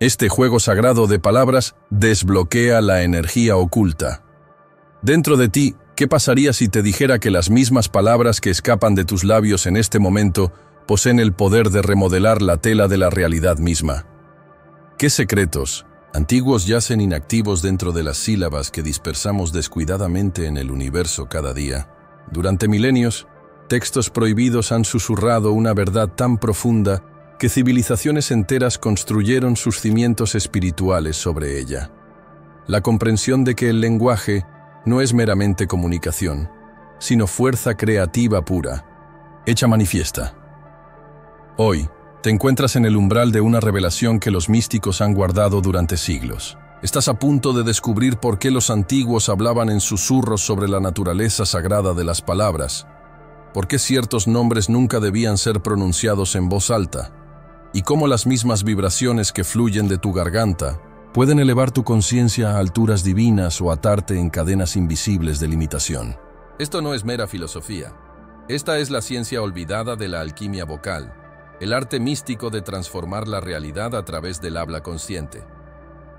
Este juego sagrado de palabras desbloquea la energía oculta. Dentro de ti, ¿qué pasaría si te dijera que las mismas palabras que escapan de tus labios en este momento poseen el poder de remodelar la tela de la realidad misma? ¿Qué secretos antiguos yacen inactivos dentro de las sílabas que dispersamos descuidadamente en el universo cada día? Durante milenios, textos prohibidos han susurrado una verdad tan profunda que civilizaciones enteras construyeron sus cimientos espirituales sobre ella. La comprensión de que el lenguaje no es meramente comunicación, sino fuerza creativa pura, hecha manifiesta. Hoy, te encuentras en el umbral de una revelación que los místicos han guardado durante siglos. Estás a punto de descubrir por qué los antiguos hablaban en susurros sobre la naturaleza sagrada de las palabras, por qué ciertos nombres nunca debían ser pronunciados en voz alta, y cómo las mismas vibraciones que fluyen de tu garganta pueden elevar tu conciencia a alturas divinas o atarte en cadenas invisibles de limitación. Esto no es mera filosofía. Esta es la ciencia olvidada de la alquimia vocal, el arte místico de transformar la realidad a través del habla consciente.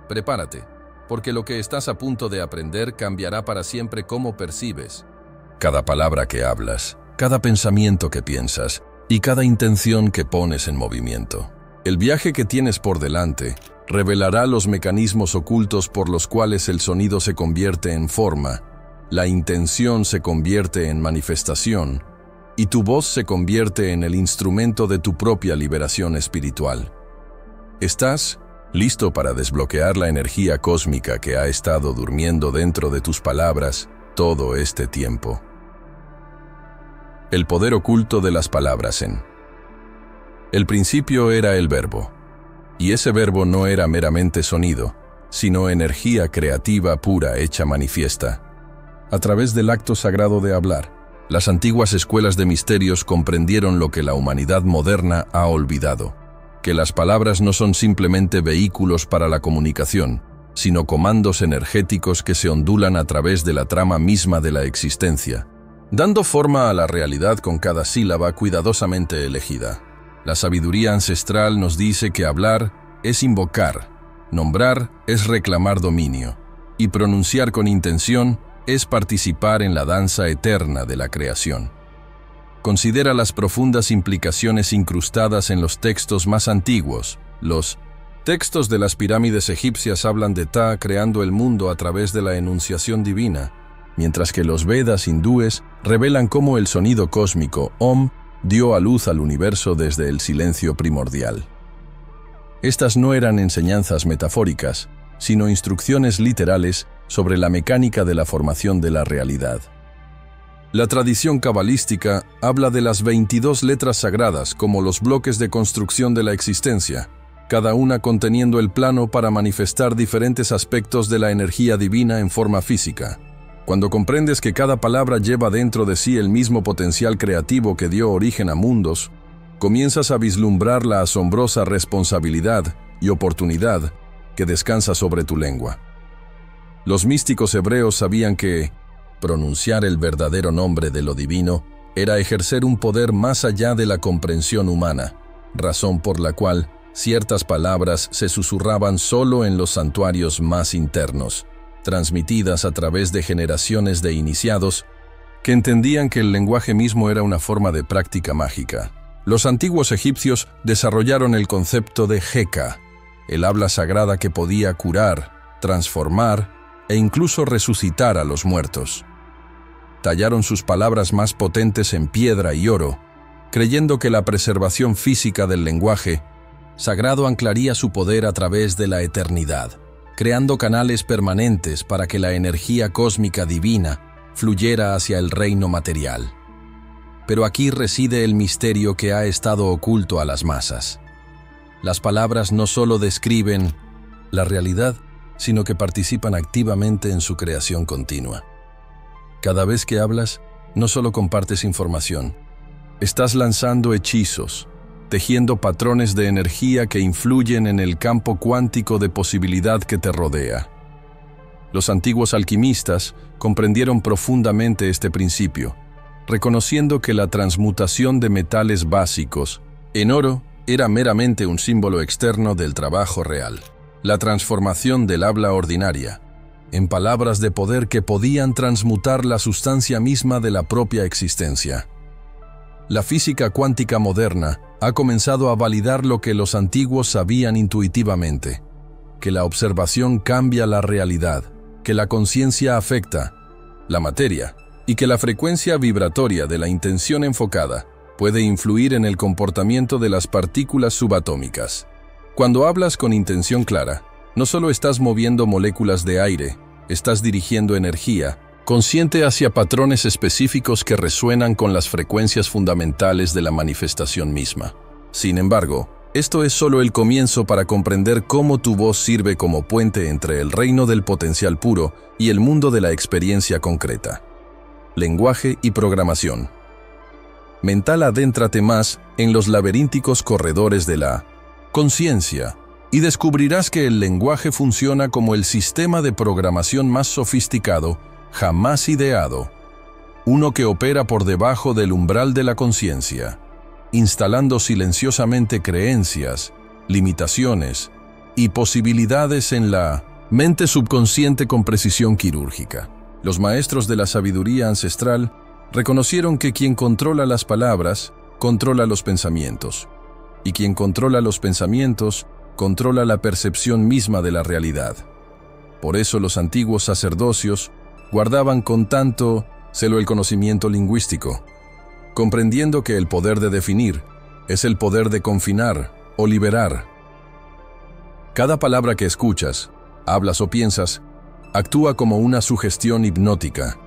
Prepárate, porque lo que estás a punto de aprender cambiará para siempre cómo percibes cada palabra que hablas, cada pensamiento que piensas y cada intención que pones en movimiento. El viaje que tienes por delante revelará los mecanismos ocultos por los cuales el sonido se convierte en forma, la intención se convierte en manifestación y tu voz se convierte en el instrumento de tu propia liberación espiritual. ¿Estás listo para desbloquear la energía cósmica que ha estado durmiendo dentro de tus palabras todo este tiempo? El poder oculto de las palabras en el principio era el verbo, y ese verbo no era meramente sonido, sino energía creativa pura hecha manifiesta. A través del acto sagrado de hablar, las antiguas escuelas de misterios comprendieron lo que la humanidad moderna ha olvidado, que las palabras no son simplemente vehículos para la comunicación, sino comandos energéticos que se ondulan a través de la trama misma de la existencia, dando forma a la realidad con cada sílaba cuidadosamente elegida. La sabiduría ancestral nos dice que hablar es invocar, nombrar es reclamar dominio, y pronunciar con intención es participar en la danza eterna de la creación. Considera las profundas implicaciones incrustadas en los textos más antiguos. Los textos de las pirámides egipcias hablan de Ta creando el mundo a través de la enunciación divina, mientras que los Vedas hindúes revelan cómo el sonido cósmico Om dio a luz al universo desde el silencio primordial. Estas no eran enseñanzas metafóricas, sino instrucciones literales sobre la mecánica de la formación de la realidad. La tradición cabalística habla de las 22 letras sagradas como los bloques de construcción de la existencia, cada una conteniendo el plano para manifestar diferentes aspectos de la energía divina en forma física. Cuando comprendes que cada palabra lleva dentro de sí el mismo potencial creativo que dio origen a mundos, comienzas a vislumbrar la asombrosa responsabilidad y oportunidad que descansa sobre tu lengua. Los místicos hebreos sabían que pronunciar el verdadero nombre de lo divino era ejercer un poder más allá de la comprensión humana, razón por la cual ciertas palabras se susurraban solo en los santuarios más internos, transmitidas a través de generaciones de iniciados que entendían que el lenguaje mismo era una forma de práctica mágica. Los antiguos egipcios desarrollaron el concepto de Heka, el habla sagrada que podía curar, transformar e incluso resucitar a los muertos. Tallaron sus palabras más potentes en piedra y oro, creyendo que la preservación física del lenguaje sagrado anclaría su poder a través de la eternidad, creando canales permanentes para que la energía cósmica divina fluyera hacia el reino material. Pero aquí reside el misterio que ha estado oculto a las masas. Las palabras no solo describen la realidad, sino que participan activamente en su creación continua. Cada vez que hablas, no solo compartes información, estás lanzando hechizos, tejiendo patrones de energía que influyen en el campo cuántico de posibilidad que te rodea. Los antiguos alquimistas comprendieron profundamente este principio, reconociendo que la transmutación de metales básicos en oro era meramente un símbolo externo del trabajo real. la transformación del habla ordinaria en palabras de poder que podían transmutar la sustancia misma de la propia existencia. La física cuántica moderna ha comenzado a validar lo que los antiguos sabían intuitivamente, que la observación cambia la realidad, que la conciencia afecta la materia y que la frecuencia vibratoria de la intención enfocada puede influir en el comportamiento de las partículas subatómicas. Cuando hablas con intención clara, no solo estás moviendo moléculas de aire, estás dirigiendo energía, consciente hacia patrones específicos que resuenan con las frecuencias fundamentales de la manifestación misma. Sin embargo, esto es solo el comienzo para comprender cómo tu voz sirve como puente entre el reino del potencial puro y el mundo de la experiencia concreta. Lenguaje y programación. Mental, adéntrate más en los laberínticos corredores de la conciencia y descubrirás que el lenguaje funciona como el sistema de programación más sofisticado jamás ideado, uno que opera por debajo del umbral de la conciencia, instalando silenciosamente creencias, limitaciones y posibilidades en la mente subconsciente con precisión quirúrgica. Los maestros de la sabiduría ancestral reconocieron que quien controla las palabras, controla los pensamientos, y quien controla los pensamientos, controla la percepción misma de la realidad. Por eso los antiguos sacerdocios guardaban con tanto celo el conocimiento lingüístico, comprendiendo que el poder de definir es el poder de confinar o liberar. Cada palabra que escuchas, hablas o piensas, actúa como una sugestión hipnótica,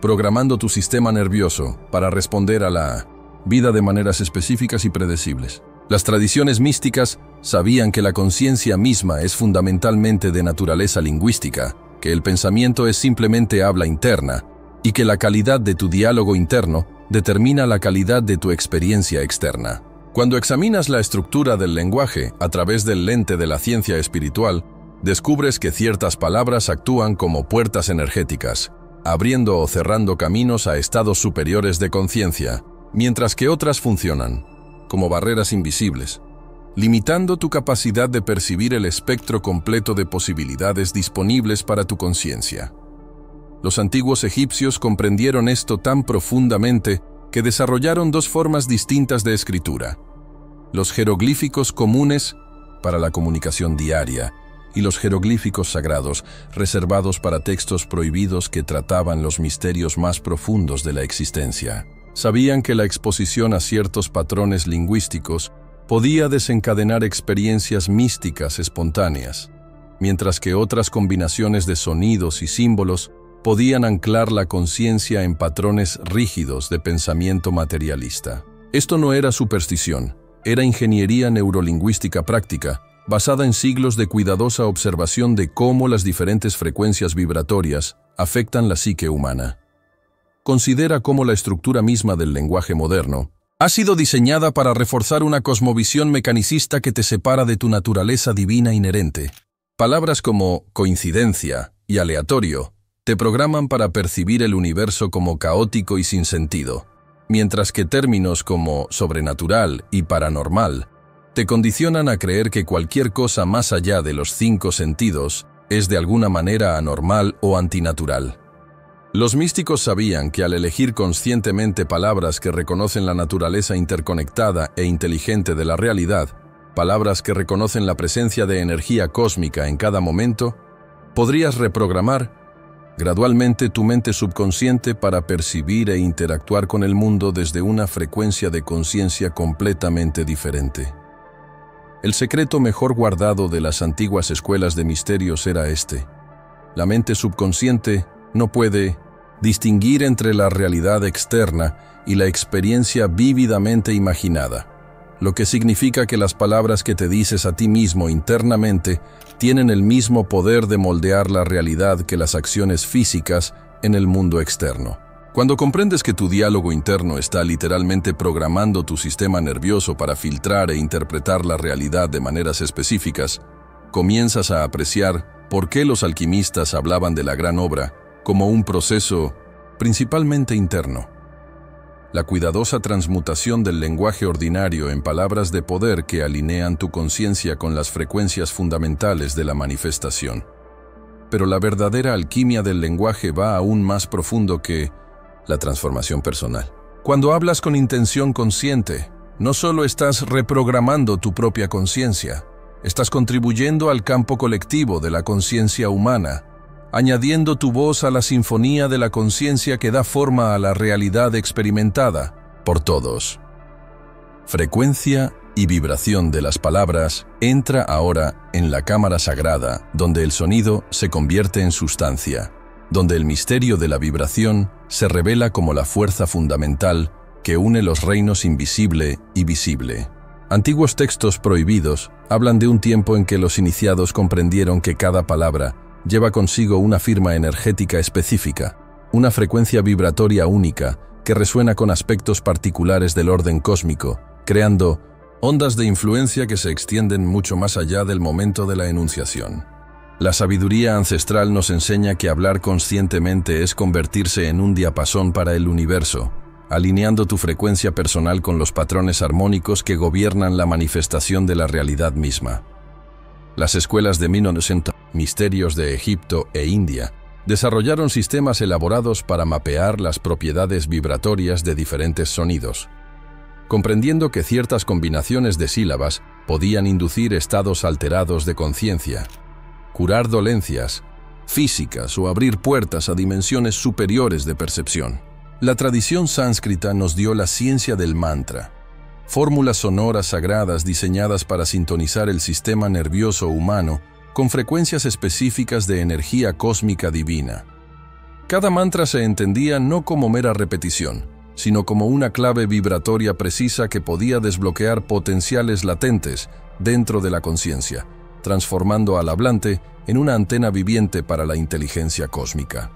programando tu sistema nervioso para responder a la vida de maneras específicas y predecibles. Las tradiciones místicas sabían que la conciencia misma es fundamentalmente de naturaleza lingüística, que el pensamiento es simplemente habla interna y que la calidad de tu diálogo interno determina la calidad de tu experiencia externa. Cuando examinas la estructura del lenguaje a través del lente de la ciencia espiritual, descubres que ciertas palabras actúan como puertas energéticas, abriendo o cerrando caminos a estados superiores de conciencia, mientras que otras funcionan como barreras invisibles, limitando tu capacidad de percibir el espectro completo de posibilidades disponibles para tu conciencia. Los antiguos egipcios comprendieron esto tan profundamente que desarrollaron dos formas distintas de escritura: los jeroglíficos comunes para la comunicación diaria y los jeroglíficos sagrados, reservados para textos prohibidos que trataban los misterios más profundos de la existencia. Sabían que la exposición a ciertos patrones lingüísticos podía desencadenar experiencias místicas espontáneas, mientras que otras combinaciones de sonidos y símbolos podían anclar la conciencia en patrones rígidos de pensamiento materialista. Esto no era superstición, era ingeniería neurolingüística práctica, basada en siglos de cuidadosa observación de cómo las diferentes frecuencias vibratorias afectan la psique humana. Considera cómo la estructura misma del lenguaje moderno ha sido diseñada para reforzar una cosmovisión mecanicista que te separa de tu naturaleza divina inherente. Palabras como coincidencia y aleatorio te programan para percibir el universo como caótico y sin sentido, mientras que términos como sobrenatural y paranormal te condicionan a creer que cualquier cosa más allá de los 5 sentidos es de alguna manera anormal o antinatural. Los místicos sabían que al elegir conscientemente palabras que reconocen la naturaleza interconectada e inteligente de la realidad, palabras que reconocen la presencia de energía cósmica en cada momento, podrías reprogramar gradualmente tu mente subconsciente para percibir e interactuar con el mundo desde una frecuencia de conciencia completamente diferente. El secreto mejor guardado de las antiguas escuelas de misterios era este: la mente subconsciente no puede distinguir entre la realidad externa y la experiencia vívidamente imaginada, lo que significa que las palabras que te dices a ti mismo internamente tienen el mismo poder de moldear la realidad que las acciones físicas en el mundo externo. Cuando comprendes que tu diálogo interno está literalmente programando tu sistema nervioso para filtrar e interpretar la realidad de maneras específicas, comienzas a apreciar por qué los alquimistas hablaban de la gran obra como un proceso principalmente interno. la cuidadosa transmutación del lenguaje ordinario en palabras de poder que alinean tu conciencia con las frecuencias fundamentales de la manifestación. Pero la verdadera alquimia del lenguaje va aún más profundo que la transformación personal. Cuando hablas con intención consciente, no solo estás reprogramando tu propia conciencia, estás contribuyendo al campo colectivo de la conciencia humana, añadiendo tu voz a la sinfonía de la conciencia que da forma a la realidad experimentada por todos. Frecuencia y vibración de las palabras entra ahora en la cámara sagrada, donde el sonido se convierte en sustancia, donde el misterio de la vibración se revela como la fuerza fundamental que une los reinos invisible y visible. Antiguos textos prohibidos hablan de un tiempo en que los iniciados comprendieron que cada palabra lleva consigo una firma energética específica, una frecuencia vibratoria única que resuena con aspectos particulares del orden cósmico, creando ondas de influencia que se extienden mucho más allá del momento de la enunciación. La sabiduría ancestral nos enseña que hablar conscientemente es convertirse en un diapasón para el universo, alineando tu frecuencia personal con los patrones armónicos que gobiernan la manifestación de la realidad misma. Las escuelas de Misterios de Egipto e India desarrollaron sistemas elaborados para mapear las propiedades vibratorias de diferentes sonidos, comprendiendo que ciertas combinaciones de sílabas podían inducir estados alterados de conciencia, curar dolencias físicas o abrir puertas a dimensiones superiores de percepción. La tradición sánscrita nos dio la ciencia del mantra, fórmulas sonoras sagradas diseñadas para sintonizar el sistema nervioso humano con frecuencias específicas de energía cósmica divina. Cada mantra se entendía no como mera repetición, sino como una clave vibratoria precisa que podía desbloquear potenciales latentes dentro de la conciencia, transformando al hablante en una antena viviente para la inteligencia cósmica.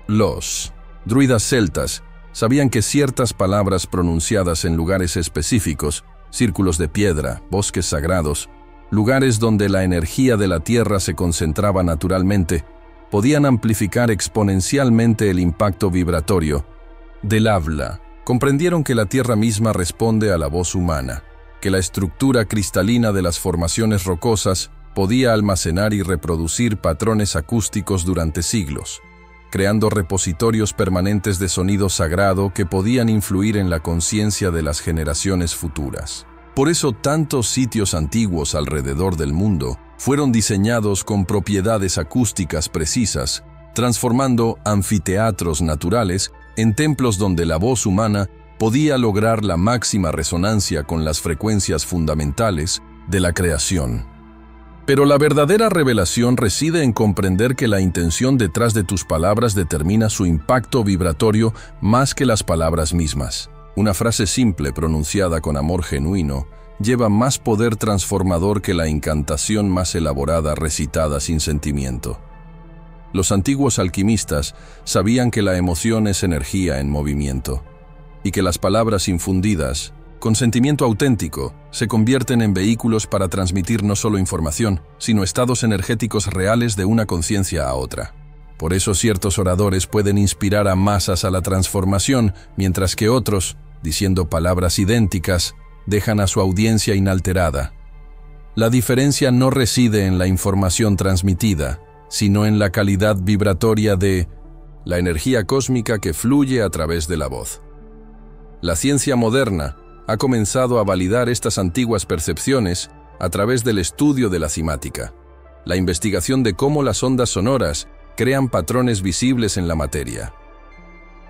Los druidas celtas sabían que ciertas palabras pronunciadas en lugares específicos, círculos de piedra, bosques sagrados, lugares donde la energía de la tierra se concentraba naturalmente, podían amplificar exponencialmente el impacto vibratorio del habla. Comprendieron que la tierra misma responde a la voz humana, que la estructura cristalina de las formaciones rocosas podía almacenar y reproducir patrones acústicos durante siglos, creando repositorios permanentes de sonido sagrado que podían influir en la conciencia de las generaciones futuras. Por eso tantos sitios antiguos alrededor del mundo fueron diseñados con propiedades acústicas precisas, transformando anfiteatros naturales en templos donde la voz humana podía lograr la máxima resonancia con las frecuencias fundamentales de la creación. Pero la verdadera revelación reside en comprender que la intención detrás de tus palabras determina su impacto vibratorio más que las palabras mismas. Una frase simple pronunciada con amor genuino lleva más poder transformador que la incantación más elaborada recitada sin sentimiento. Los antiguos alquimistas sabían que la emoción es energía en movimiento, y que las palabras infundidas, con sentimiento auténtico, se convierten en vehículos para transmitir no solo información, sino estados energéticos reales de una conciencia a otra. Por eso ciertos oradores pueden inspirar a masas a la transformación, mientras que otros, diciendo palabras idénticas, dejan a su audiencia inalterada. La diferencia no reside en la información transmitida, sino en la calidad vibratoria de la energía cósmica que fluye a través de la voz. La ciencia moderna ha comenzado a validar estas antiguas percepciones a través del estudio de la cimática, la investigación de cómo las ondas sonoras crean patrones visibles en la materia.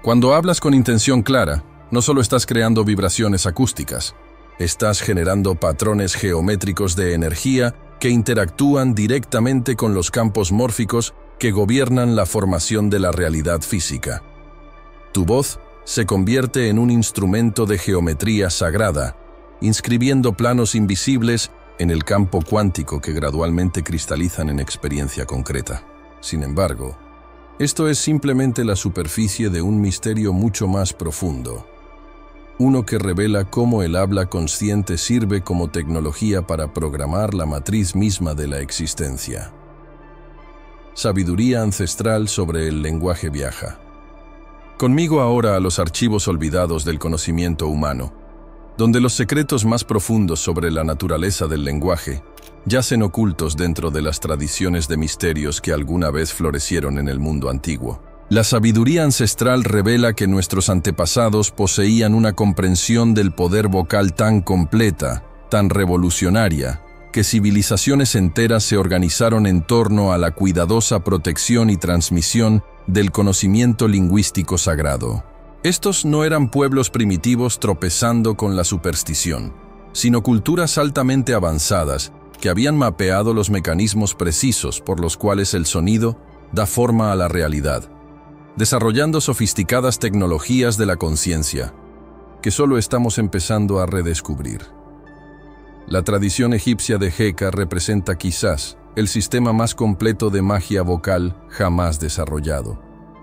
Cuando hablas con intención clara, no solo estás creando vibraciones acústicas, estás generando patrones geométricos de energía que interactúan directamente con los campos mórficos que gobiernan la formación de la realidad física. Tu voz se convierte en un instrumento de geometría sagrada, inscribiendo planos invisibles en el campo cuántico que gradualmente cristalizan en experiencia concreta. Sin embargo, esto es simplemente la superficie de un misterio mucho más profundo, uno que revela cómo el habla consciente sirve como tecnología para programar la matriz misma de la existencia. Sabiduría ancestral sobre el lenguaje viaja. Conmigo ahora a los archivos olvidados del conocimiento humano, donde los secretos más profundos sobre la naturaleza del lenguaje yacen ocultos dentro de las tradiciones de misterios que alguna vez florecieron en el mundo antiguo. La sabiduría ancestral revela que nuestros antepasados poseían una comprensión del poder vocal tan completa, tan revolucionaria, que civilizaciones enteras se organizaron en torno a la cuidadosa protección y transmisión del conocimiento lingüístico sagrado. Estos no eran pueblos primitivos tropezando con la superstición, sino culturas altamente avanzadas que habían mapeado los mecanismos precisos por los cuales el sonido da forma a la realidad, desarrollando sofisticadas tecnologías de la conciencia, que solo estamos empezando a redescubrir. La tradición egipcia de Heka representa quizás el sistema más completo de magia vocal jamás desarrollado,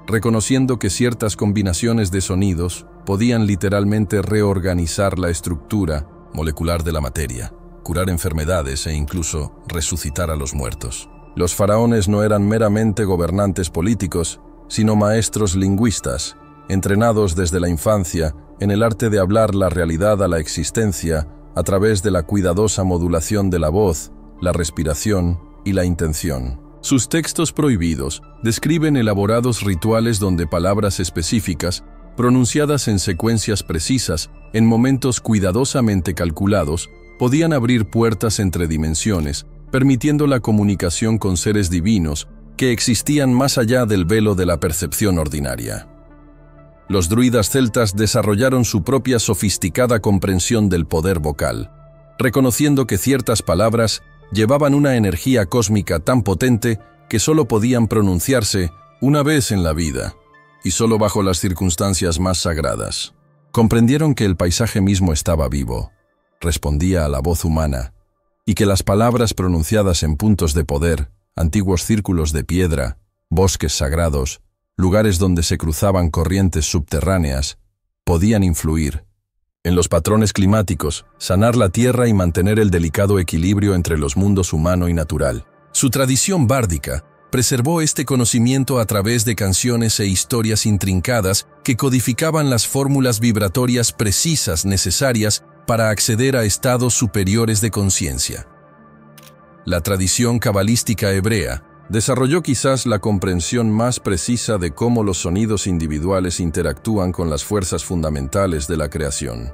reconociendo que ciertas combinaciones de sonidos podían literalmente reorganizar la estructura molecular de la materia, curar enfermedades e incluso resucitar a los muertos. Los faraones no eran meramente gobernantes políticos, sino maestros lingüistas, entrenados desde la infancia en el arte de hablar la realidad a la existencia a través de la cuidadosa modulación de la voz, la respiración y la intención. Sus textos prohibidos describen elaborados rituales donde palabras específicas, pronunciadas en secuencias precisas, en momentos cuidadosamente calculados, podían abrir puertas entre dimensiones, permitiendo la comunicación con seres divinos que existían más allá del velo de la percepción ordinaria. Los druidas celtas desarrollaron su propia sofisticada comprensión del poder vocal, reconociendo que ciertas palabras llevaban una energía cósmica tan potente que solo podían pronunciarse una vez en la vida, y solo bajo las circunstancias más sagradas. Comprendieron que el paisaje mismo estaba vivo, respondía a la voz humana, y que las palabras pronunciadas en puntos de poder, antiguos círculos de piedra, bosques sagrados, lugares donde se cruzaban corrientes subterráneas, podían influir en los patrones climáticos, sanar la tierra y mantener el delicado equilibrio entre los mundos humano y natural. Su tradición bárdica preservó este conocimiento a través de canciones e historias intrincadas que codificaban las fórmulas vibratorias precisas necesarias para acceder a estados superiores de conciencia. La tradición cabalística hebrea desarrolló quizás la comprensión más precisa de cómo los sonidos individuales interactúan con las fuerzas fundamentales de la creación.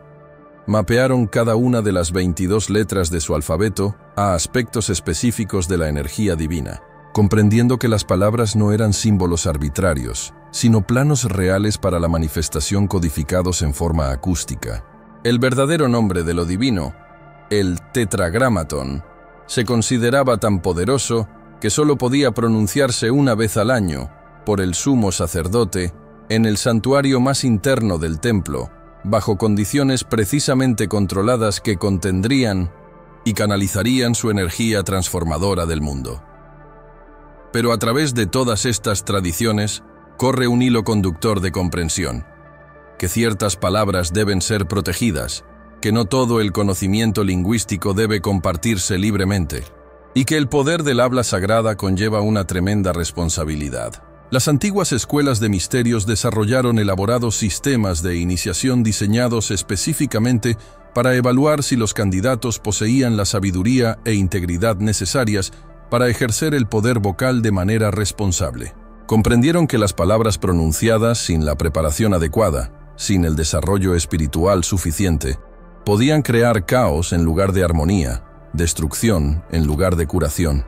Mapearon cada una de las 22 letras de su alfabeto a aspectos específicos de la energía divina, comprendiendo que las palabras no eran símbolos arbitrarios, sino planos reales para la manifestación codificados en forma acústica. El verdadero nombre de lo divino, el tetragramatón, se consideraba tan poderoso que solo podía pronunciarse una vez al año por el sumo sacerdote en el santuario más interno del templo, bajo condiciones precisamente controladas que contendrían y canalizarían su energía transformadora del mundo. Pero a través de todas estas tradiciones corre un hilo conductor de comprensión, que ciertas palabras deben ser protegidas, que no todo el conocimiento lingüístico debe compartirse libremente, y que el poder del habla sagrada conlleva una tremenda responsabilidad. Las antiguas escuelas de misterios desarrollaron elaborados sistemas de iniciación diseñados específicamente para evaluar si los candidatos poseían la sabiduría e integridad necesarias para ejercer el poder vocal de manera responsable. Comprendieron que las palabras pronunciadas sin la preparación adecuada, sin el desarrollo espiritual suficiente, podían crear caos en lugar de armonía, destrucción en lugar de curación.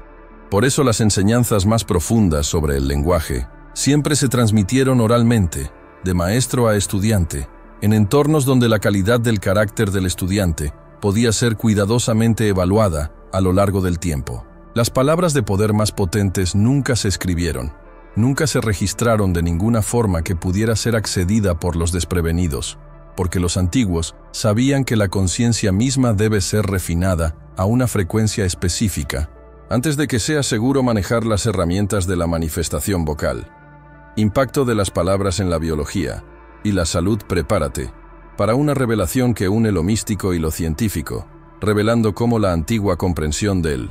Por eso las enseñanzas más profundas sobre el lenguaje siempre se transmitieron oralmente, de maestro a estudiante, en entornos donde la calidad del carácter del estudiante podía ser cuidadosamente evaluada a lo largo del tiempo. Las palabras de poder más potentes nunca se escribieron, nunca se registraron de ninguna forma que pudiera ser accedida por los desprevenidos, porque los antiguos sabían que la conciencia misma debe ser refinada a una frecuencia específica, antes de que sea seguro manejar las herramientas de la manifestación vocal. Impacto de las palabras en la biología y la salud. Prepárate para una revelación que une lo místico y lo científico, revelando cómo la antigua comprensión del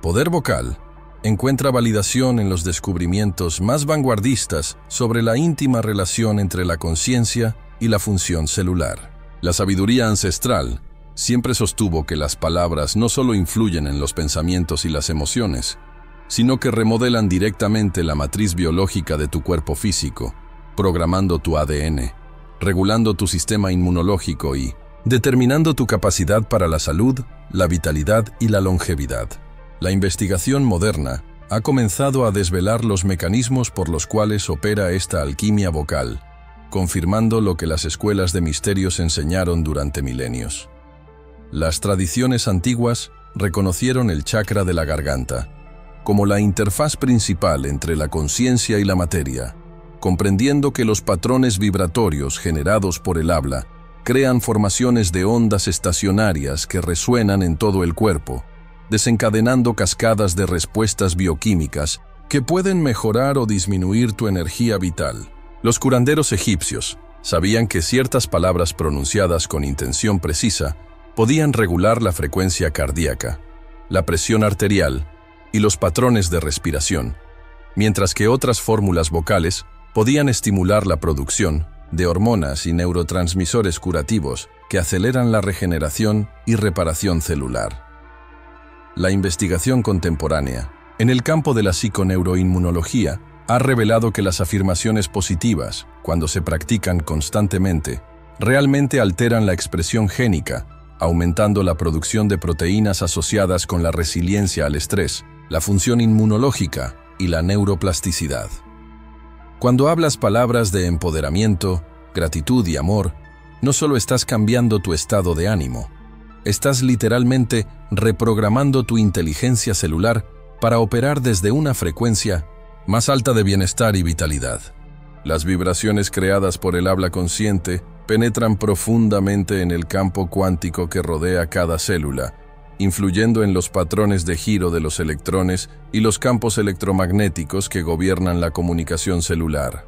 poder vocal encuentra validación en los descubrimientos más vanguardistas sobre la íntima relación entre la conciencia y la función celular. La sabiduría ancestral siempre sostuvo que las palabras no solo influyen en los pensamientos y las emociones, sino que remodelan directamente la matriz biológica de tu cuerpo físico, programando tu ADN, regulando tu sistema inmunológico y determinando tu capacidad para la salud, la vitalidad y la longevidad. La investigación moderna ha comenzado a desvelar los mecanismos por los cuales opera esta alquimia vocal, confirmando lo que las escuelas de misterios enseñaron durante milenios. Las tradiciones antiguas reconocieron el chakra de la garganta como la interfaz principal entre la conciencia y la materia, comprendiendo que los patrones vibratorios generados por el habla crean formaciones de ondas estacionarias que resuenan en todo el cuerpo, desencadenando cascadas de respuestas bioquímicas que pueden mejorar o disminuir tu energía vital. Los curanderos egipcios sabían que ciertas palabras pronunciadas con intención precisa podían regular la frecuencia cardíaca, la presión arterial y los patrones de respiración, mientras que otras fórmulas vocales podían estimular la producción de hormonas y neurotransmisores curativos que aceleran la regeneración y reparación celular. La investigación contemporánea en el campo de la psiconeuroinmunología ha revelado que las afirmaciones positivas, cuando se practican constantemente, realmente alteran la expresión génica, aumentando la producción de proteínas asociadas con la resiliencia al estrés, la función inmunológica y la neuroplasticidad. Cuando hablas palabras de empoderamiento, gratitud y amor, no solo estás cambiando tu estado de ánimo, estás literalmente reprogramando tu inteligencia celular para operar desde una frecuencia más alta de bienestar y vitalidad. Las vibraciones creadas por el habla consciente penetran profundamente en el campo cuántico que rodea cada célula, influyendo en los patrones de giro de los electrones y los campos electromagnéticos que gobiernan la comunicación celular.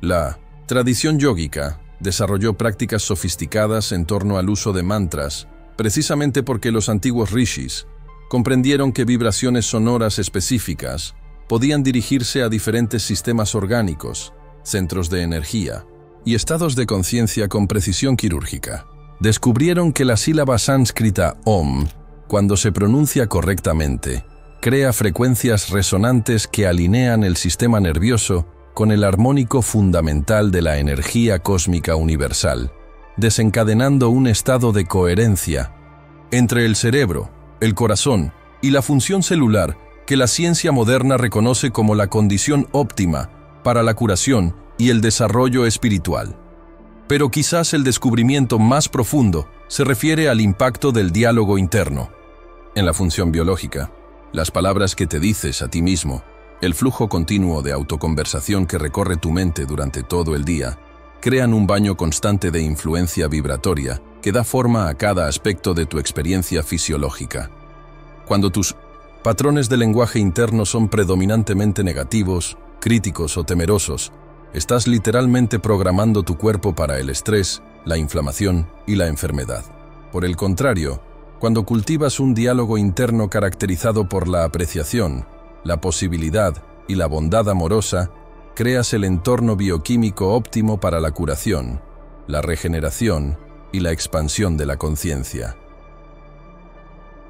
La tradición yógica desarrolló prácticas sofisticadas en torno al uso de mantras, precisamente porque los antiguos rishis comprendieron que vibraciones sonoras específicas podían dirigirse a diferentes sistemas orgánicos, centros de energía y estados de conciencia con precisión quirúrgica. Descubrieron que la sílaba sánscrita Om, cuando se pronuncia correctamente, crea frecuencias resonantes que alinean el sistema nervioso con el armónico fundamental de la energía cósmica universal, desencadenando un estado de coherencia entre el cerebro, el corazón y la función celular que la ciencia moderna reconoce como la condición óptima para la curación y el desarrollo espiritual. Pero quizás el descubrimiento más profundo se refiere al impacto del diálogo interno. En la función biológica, las palabras que te dices a ti mismo, el flujo continuo de autoconversación que recorre tu mente durante todo el día, crean un baño constante de influencia vibratoria que da forma a cada aspecto de tu experiencia fisiológica. Cuando tus patrones de lenguaje interno son predominantemente negativos, críticos o temerosos, estás literalmente programando tu cuerpo para el estrés, la inflamación y la enfermedad. Por el contrario, cuando cultivas un diálogo interno caracterizado por la apreciación, la posibilidad y la bondad amorosa, creas el entorno bioquímico óptimo para la curación, la regeneración y la expansión de la conciencia.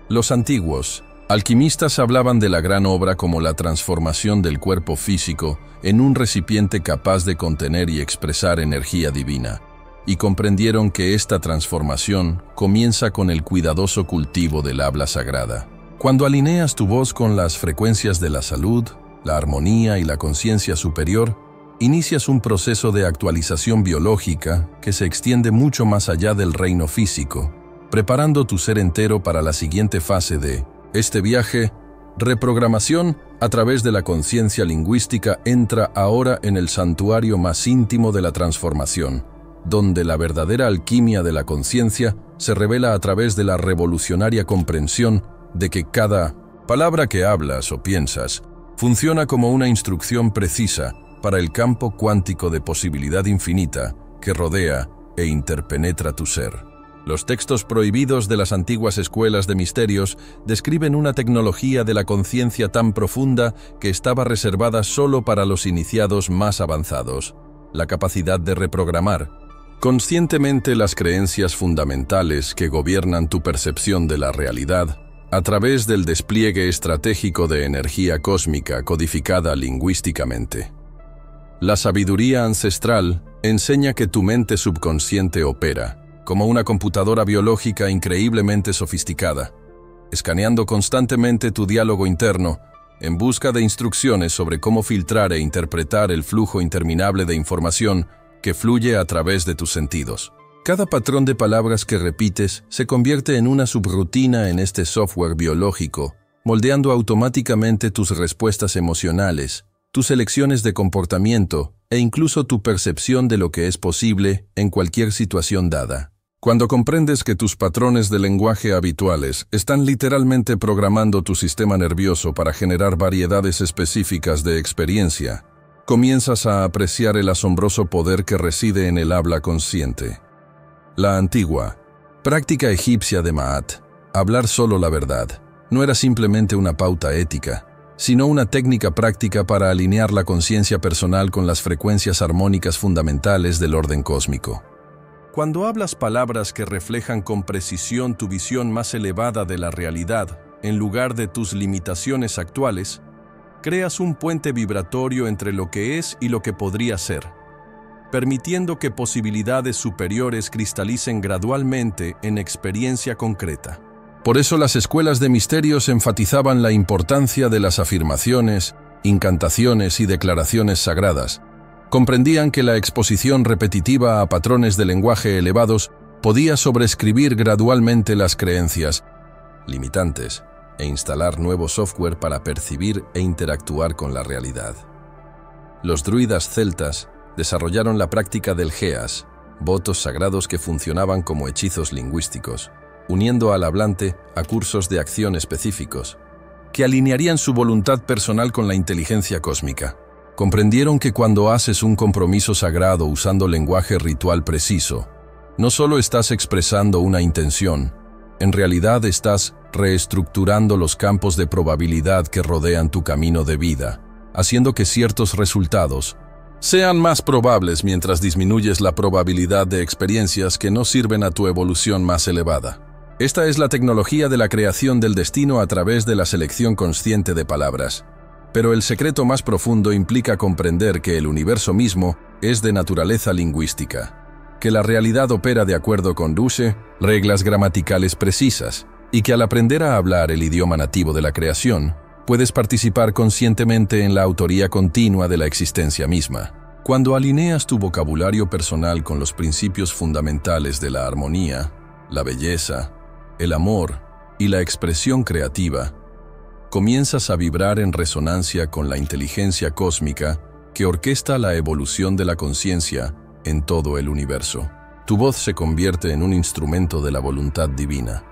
Los antiguos alquimistas hablaban de la gran obra como la transformación del cuerpo físico en un recipiente capaz de contener y expresar energía divina, y comprendieron que esta transformación comienza con el cuidadoso cultivo del habla sagrada. Cuando alineas tu voz con las frecuencias de la salud, la armonía y la conciencia superior, inicias un proceso de actualización biológica que se extiende mucho más allá del reino físico, preparando tu ser entero para la siguiente fase de este viaje. Reprogramación a través de la conciencia lingüística entra ahora en el santuario más íntimo de la transformación, donde la verdadera alquimia de la conciencia se revela a través de la revolucionaria comprensión de que cada palabra que hablas o piensas funciona como una instrucción precisa para el campo cuántico de posibilidad infinita que rodea e interpenetra tu ser. Los textos prohibidos de las antiguas escuelas de misterios describen una tecnología de la conciencia tan profunda que estaba reservada solo para los iniciados más avanzados, la capacidad de reprogramar conscientemente las creencias fundamentales que gobiernan tu percepción de la realidad a través del despliegue estratégico de energía cósmica codificada lingüísticamente. La sabiduría ancestral enseña que tu mente subconsciente opera como una computadora biológica increíblemente sofisticada, escaneando constantemente tu diálogo interno en busca de instrucciones sobre cómo filtrar e interpretar el flujo interminable de información que fluye a través de tus sentidos. Cada patrón de palabras que repites se convierte en una subrutina en este software biológico, moldeando automáticamente tus respuestas emocionales, tus elecciones de comportamiento e incluso tu percepción de lo que es posible en cualquier situación dada. Cuando comprendes que tus patrones de lenguaje habituales están literalmente programando tu sistema nervioso para generar variedades específicas de experiencia, comienzas a apreciar el asombroso poder que reside en el habla consciente. La antigua práctica egipcia de Ma'at, hablar solo la verdad, no era simplemente una pauta ética, sino una técnica práctica para alinear la conciencia personal con las frecuencias armónicas fundamentales del orden cósmico. Cuando hablas palabras que reflejan con precisión tu visión más elevada de la realidad, en lugar de tus limitaciones actuales, creas un puente vibratorio entre lo que es y lo que podría ser, permitiendo que posibilidades superiores cristalicen gradualmente en experiencia concreta. Por eso las escuelas de misterios enfatizaban la importancia de las afirmaciones, incantaciones y declaraciones sagradas. Comprendían que la exposición repetitiva a patrones de lenguaje elevados podía sobreescribir gradualmente las creencias limitantes e instalar nuevo software para percibir e interactuar con la realidad. Los druidas celtas desarrollaron la práctica del Geas, votos sagrados que funcionaban como hechizos lingüísticos, uniendo al hablante a cursos de acción específicos, que alinearían su voluntad personal con la inteligencia cósmica. Comprendieron que cuando haces un compromiso sagrado usando lenguaje ritual preciso, no solo estás expresando una intención, en realidad estás reestructurando los campos de probabilidad que rodean tu camino de vida, haciendo que ciertos resultados sean más probables mientras disminuyes la probabilidad de experiencias que no sirven a tu evolución más elevada. Esta es la tecnología de la creación del destino a través de la selección consciente de palabras. Pero el secreto más profundo implica comprender que el universo mismo es de naturaleza lingüística, que la realidad opera de acuerdo con reglas gramaticales precisas, y que al aprender a hablar el idioma nativo de la creación, puedes participar conscientemente en la autoría continua de la existencia misma. Cuando alineas tu vocabulario personal con los principios fundamentales de la armonía, la belleza, el amor y la expresión creativa, comienzas a vibrar en resonancia con la inteligencia cósmica que orquesta la evolución de la conciencia en todo el universo. Tu voz se convierte en un instrumento de la voluntad divina,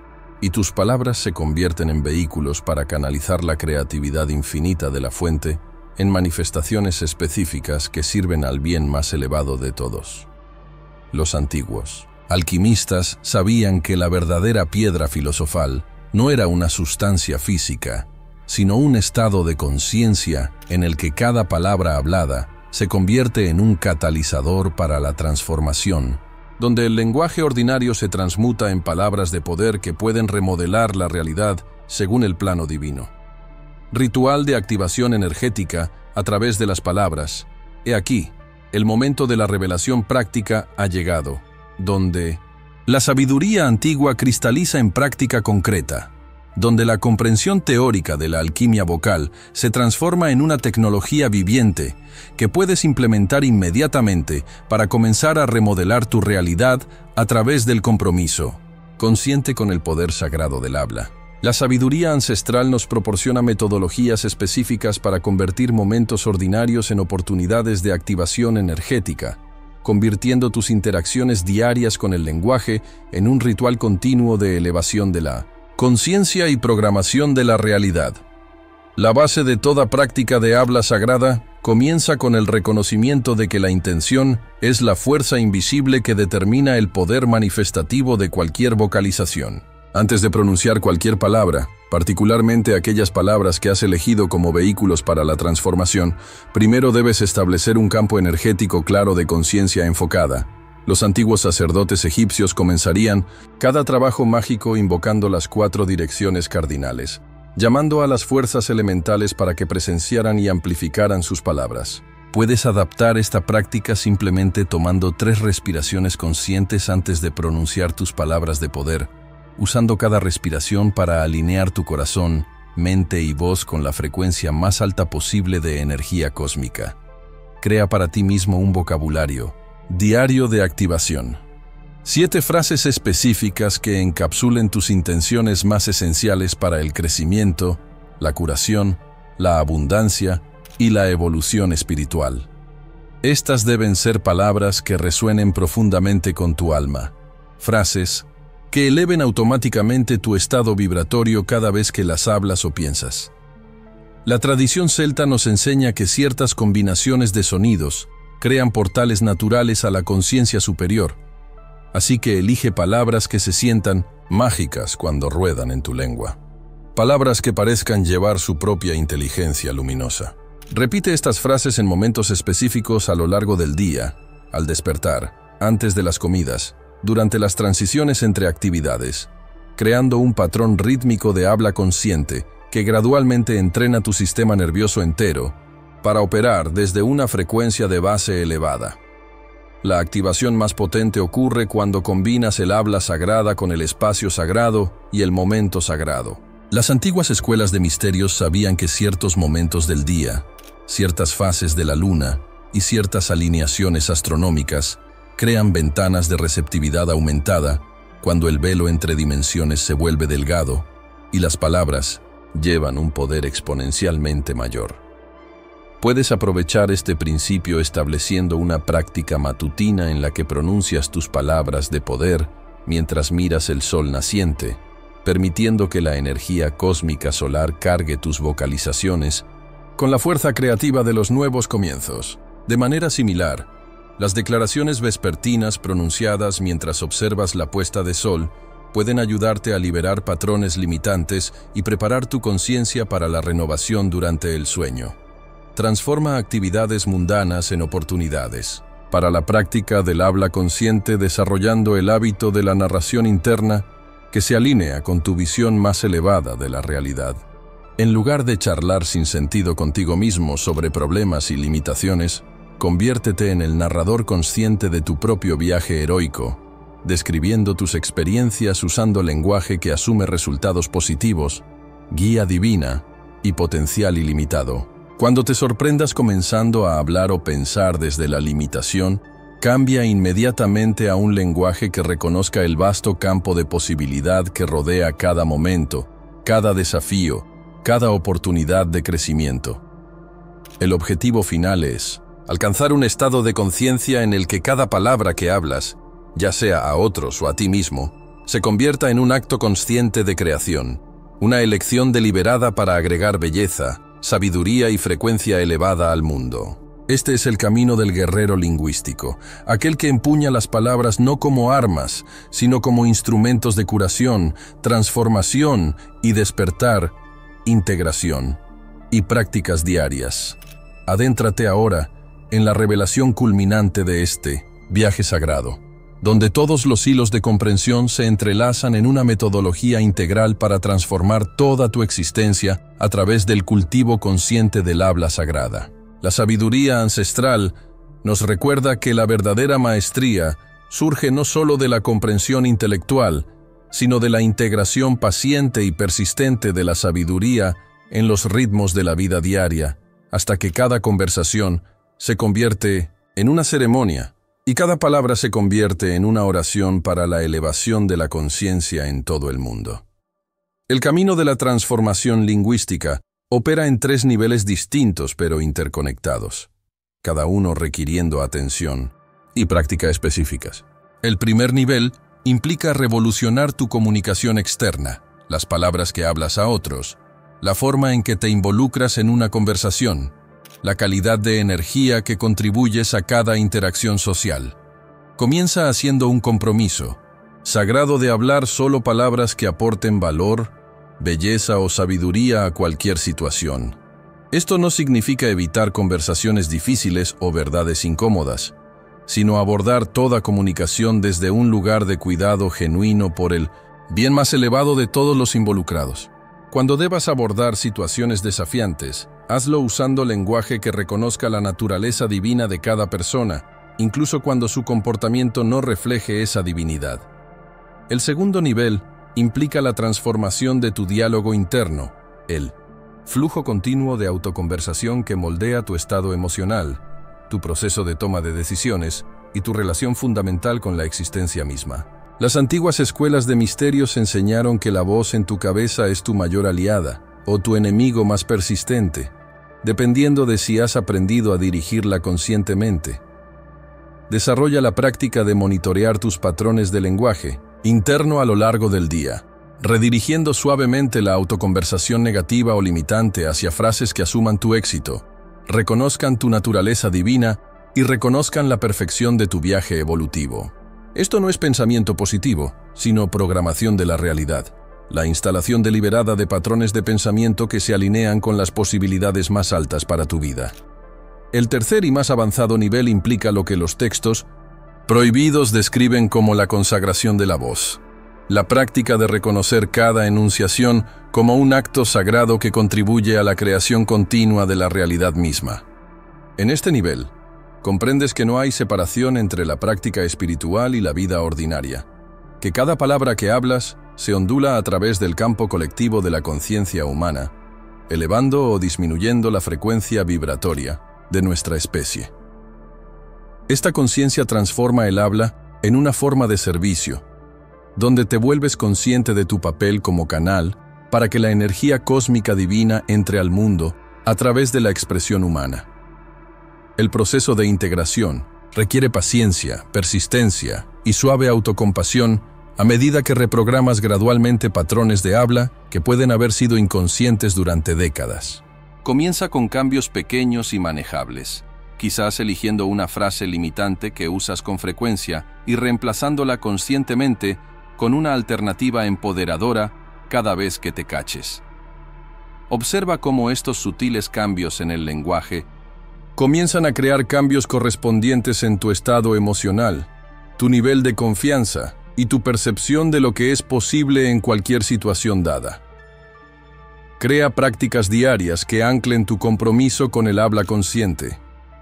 y tus palabras se convierten en vehículos para canalizar la creatividad infinita de la fuente en manifestaciones específicas que sirven al bien más elevado de todos. Los antiguos alquimistas sabían que la verdadera piedra filosofal no era una sustancia física, sino un estado de conciencia en el que cada palabra hablada se convierte en un catalizador para la transformación, donde el lenguaje ordinario se transmuta en palabras de poder que pueden remodelar la realidad según el plano divino. Ritual de activación energética a través de las palabras. He aquí, el momento de la revelación práctica ha llegado, donde la sabiduría antigua cristaliza en práctica concreta, donde la comprensión teórica de la alquimia vocal se transforma en una tecnología viviente que puedes implementar inmediatamente para comenzar a remodelar tu realidad a través del compromiso, consciente con el poder sagrado del habla. La sabiduría ancestral nos proporciona metodologías específicas para convertir momentos ordinarios en oportunidades de activación energética, convirtiendo tus interacciones diarias con el lenguaje en un ritual continuo de elevación de la conciencia y programación de la realidad. La base de toda práctica de habla sagrada comienza con el reconocimiento de que la intención es la fuerza invisible que determina el poder manifestativo de cualquier vocalización. Antes de pronunciar cualquier palabra, particularmente aquellas palabras que has elegido como vehículos para la transformación, primero debes establecer un campo energético claro de conciencia enfocada. Los antiguos sacerdotes egipcios comenzarían cada trabajo mágico invocando las 4 direcciones cardinales, llamando a las fuerzas elementales para que presenciaran y amplificaran sus palabras. Puedes adaptar esta práctica simplemente tomando 3 respiraciones conscientes antes de pronunciar tus palabras de poder, usando cada respiración para alinear tu corazón, mente y voz con la frecuencia más alta posible de energía cósmica. Crea para ti mismo un vocabulario diario de activación. 7 frases específicas que encapsulen tus intenciones más esenciales para el crecimiento, la curación, la abundancia y la evolución espiritual. Estas deben ser palabras que resuenen profundamente con tu alma, frases que eleven automáticamente tu estado vibratorio cada vez que las hablas o piensas. La tradición celta nos enseña que ciertas combinaciones de sonidos crean portales naturales a la conciencia superior, así que elige palabras que se sientan mágicas cuando ruedan en tu lengua. Palabras que parezcan llevar su propia inteligencia luminosa. Repite estas frases en momentos específicos a lo largo del día, al despertar, antes de las comidas, durante las transiciones entre actividades, creando un patrón rítmico de habla consciente que gradualmente entrena tu sistema nervioso entero para operar desde una frecuencia de base elevada. La activación más potente ocurre cuando combinas el habla sagrada con el espacio sagrado y el momento sagrado. Las antiguas escuelas de misterios sabían que ciertos momentos del día, ciertas fases de la luna y ciertas alineaciones astronómicas crean ventanas de receptividad aumentada cuando el velo entre dimensiones se vuelve delgado y las palabras llevan un poder exponencialmente mayor. Puedes aprovechar este principio estableciendo una práctica matutina en la que pronuncias tus palabras de poder mientras miras el sol naciente, permitiendo que la energía cósmica solar cargue tus vocalizaciones con la fuerza creativa de los nuevos comienzos. De manera similar, las declaraciones vespertinas pronunciadas mientras observas la puesta de sol pueden ayudarte a liberar patrones limitantes y preparar tu conciencia para la renovación durante el sueño. Transforma actividades mundanas en oportunidades para la práctica del habla consciente, desarrollando el hábito de la narración interna que se alinea con tu visión más elevada de la realidad. En lugar de charlar sin sentido contigo mismo sobre problemas y limitaciones, conviértete en el narrador consciente de tu propio viaje heroico, describiendo tus experiencias usando lenguaje que asume resultados positivos, guía divina y potencial ilimitado. Cuando te sorprendas comenzando a hablar o pensar desde la limitación, cambia inmediatamente a un lenguaje que reconozca el vasto campo de posibilidad que rodea cada momento, cada desafío, cada oportunidad de crecimiento. El objetivo final es alcanzar un estado de conciencia en el que cada palabra que hablas, ya sea a otros o a ti mismo, se convierta en un acto consciente de creación, una elección deliberada para agregar belleza, sabiduría y frecuencia elevada al mundo. Este es el camino del guerrero lingüístico, aquel que empuña las palabras no como armas, sino como instrumentos de curación, transformación y despertar, integración y prácticas diarias. Adéntrate ahora en la revelación culminante de este viaje sagrado, donde todos los hilos de comprensión se entrelazan en una metodología integral para transformar toda tu existencia a través del cultivo consciente del habla sagrada. La sabiduría ancestral nos recuerda que la verdadera maestría surge no solo de la comprensión intelectual, sino de la integración paciente y persistente de la sabiduría en los ritmos de la vida diaria, hasta que cada conversación se convierte en una ceremonia y cada palabra se convierte en una oración para la elevación de la conciencia en todo el mundo. El camino de la transformación lingüística opera en 3 niveles distintos pero interconectados, cada uno requiriendo atención y práctica específicas. El primer nivel implica revolucionar tu comunicación externa, las palabras que hablas a otros, la forma en que te involucras en una conversación, la calidad de energía que contribuyes a cada interacción social. Comienza haciendo un compromiso sagrado de hablar solo palabras que aporten valor, belleza o sabiduría a cualquier situación. Esto no significa evitar conversaciones difíciles o verdades incómodas, sino abordar toda comunicación desde un lugar de cuidado genuino por el bien más elevado de todos los involucrados. Cuando debas abordar situaciones desafiantes, hazlo usando lenguaje que reconozca la naturaleza divina de cada persona, incluso cuando su comportamiento no refleje esa divinidad. El segundo nivel implica la transformación de tu diálogo interno, el flujo continuo de autoconversación que moldea tu estado emocional, tu proceso de toma de decisiones y tu relación fundamental con la existencia misma. Las antiguas escuelas de misterios enseñaron que la voz en tu cabeza es tu mayor aliada o tu enemigo más persistente, dependiendo de si has aprendido a dirigirla conscientemente. Desarrolla la práctica de monitorear tus patrones de lenguaje interno a lo largo del día, redirigiendo suavemente la autoconversación negativa o limitante hacia frases que asuman tu éxito, reconozcan tu naturaleza divina y reconozcan la perfección de tu viaje evolutivo. Esto no es pensamiento positivo, sino programación de la realidad, la instalación deliberada de patrones de pensamiento que se alinean con las posibilidades más altas para tu vida. El tercer y más avanzado nivel implica lo que los textos prohibidos describen como la consagración de la voz, la práctica de reconocer cada enunciación como un acto sagrado que contribuye a la creación continua de la realidad misma. En este nivel, comprendes que no hay separación entre la práctica espiritual y la vida ordinaria, que cada palabra que hablas se ondula a través del campo colectivo de la conciencia humana, elevando o disminuyendo la frecuencia vibratoria de nuestra especie. Esta conciencia transforma el habla en una forma de servicio, donde te vuelves consciente de tu papel como canal para que la energía cósmica divina entre al mundo a través de la expresión humana. El proceso de integración requiere paciencia, persistencia y suave autocompasión a medida que reprogramas gradualmente patrones de habla que pueden haber sido inconscientes durante décadas. Comienza con cambios pequeños y manejables, quizás eligiendo una frase limitante que usas con frecuencia y reemplazándola conscientemente con una alternativa empoderadora cada vez que te caches. Observa cómo estos sutiles cambios en el lenguaje comienzan a crear cambios correspondientes en tu estado emocional, tu nivel de confianza y tu percepción de lo que es posible en cualquier situación dada. Crea prácticas diarias que anclen tu compromiso con el habla consciente,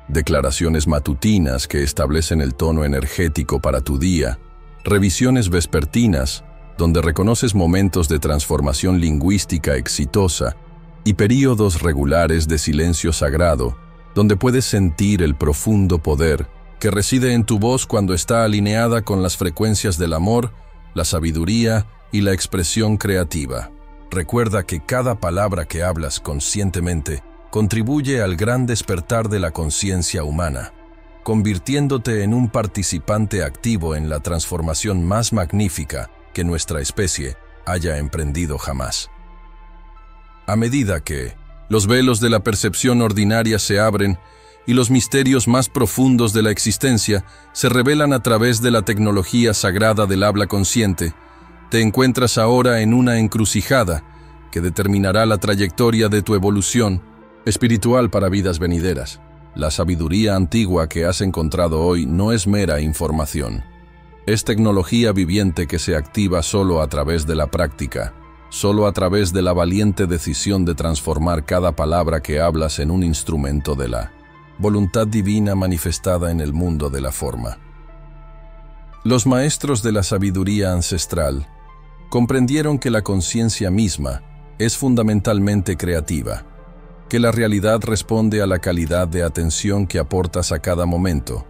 declaraciones matutinas que establecen el tono energético para tu día, revisiones vespertinas, donde reconoces momentos de transformación lingüística exitosa y períodos regulares de silencio sagrado, donde puedes sentir el profundo poder que reside en tu voz cuando está alineada con las frecuencias del amor, la sabiduría y la expresión creativa. Recuerda que cada palabra que hablas conscientemente contribuye al gran despertar de la conciencia humana, convirtiéndote en un participante activo en la transformación más magnífica que nuestra especie haya emprendido jamás. A medida que los velos de la percepción ordinaria se abren y los misterios más profundos de la existencia se revelan a través de la tecnología sagrada del habla consciente, te encuentras ahora en una encrucijada que determinará la trayectoria de tu evolución espiritual para vidas venideras. La sabiduría antigua que has encontrado hoy no es mera información. Es tecnología viviente que se activa solo a través de la práctica, solo a través de la valiente decisión de transformar cada palabra que hablas en un instrumento de la voluntad divina manifestada en el mundo de la forma. Los maestros de la sabiduría ancestral comprendieron que la conciencia misma es fundamentalmente creativa, que la realidad responde a la calidad de atención que aportas a cada momento,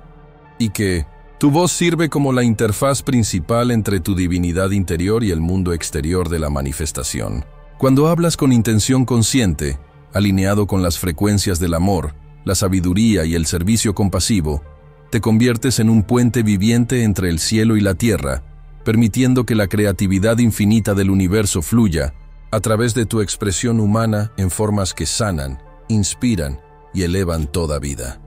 y que tu voz sirve como la interfaz principal entre tu divinidad interior y el mundo exterior de la manifestación. Cuando hablas con intención consciente, alineado con las frecuencias del amor, la sabiduría y el servicio compasivo, te conviertes en un puente viviente entre el cielo y la tierra, permitiendo que la creatividad infinita del universo fluya a través de tu expresión humana en formas que sanan, inspiran y elevan toda vida.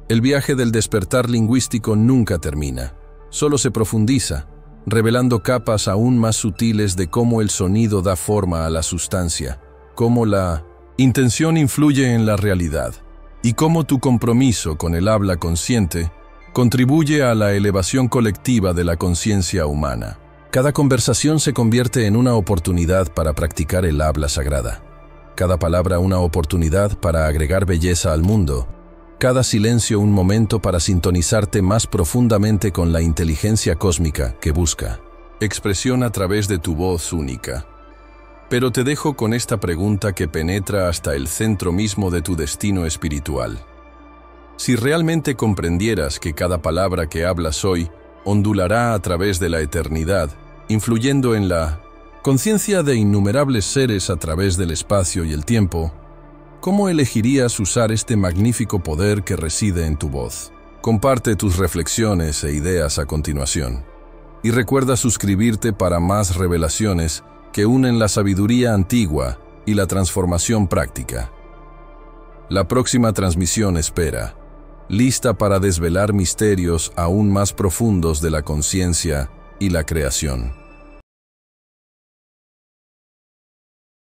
El viaje del despertar lingüístico nunca termina, solo se profundiza, revelando capas aún más sutiles de cómo el sonido da forma a la sustancia, cómo la intención influye en la realidad, y cómo tu compromiso con el habla consciente contribuye a la elevación colectiva de la conciencia humana. Cada conversación se convierte en una oportunidad para practicar el habla sagrada. Cada palabra una oportunidad para agregar belleza al mundo. Cada silencio un momento para sintonizarte más profundamente con la inteligencia cósmica que busca expresión a través de tu voz única. Pero te dejo con esta pregunta que penetra hasta el centro mismo de tu destino espiritual. Si realmente comprendieras que cada palabra que hablas hoy ondulará a través de la eternidad, influyendo en la conciencia de innumerables seres a través del espacio y el tiempo, ¿cómo elegirías usar este magnífico poder que reside en tu voz? Comparte tus reflexiones e ideas a continuación. Y recuerda suscribirte para más revelaciones que unen la sabiduría antigua y la transformación práctica. La próxima transmisión espera, lista para desvelar misterios aún más profundos de la conciencia y la creación.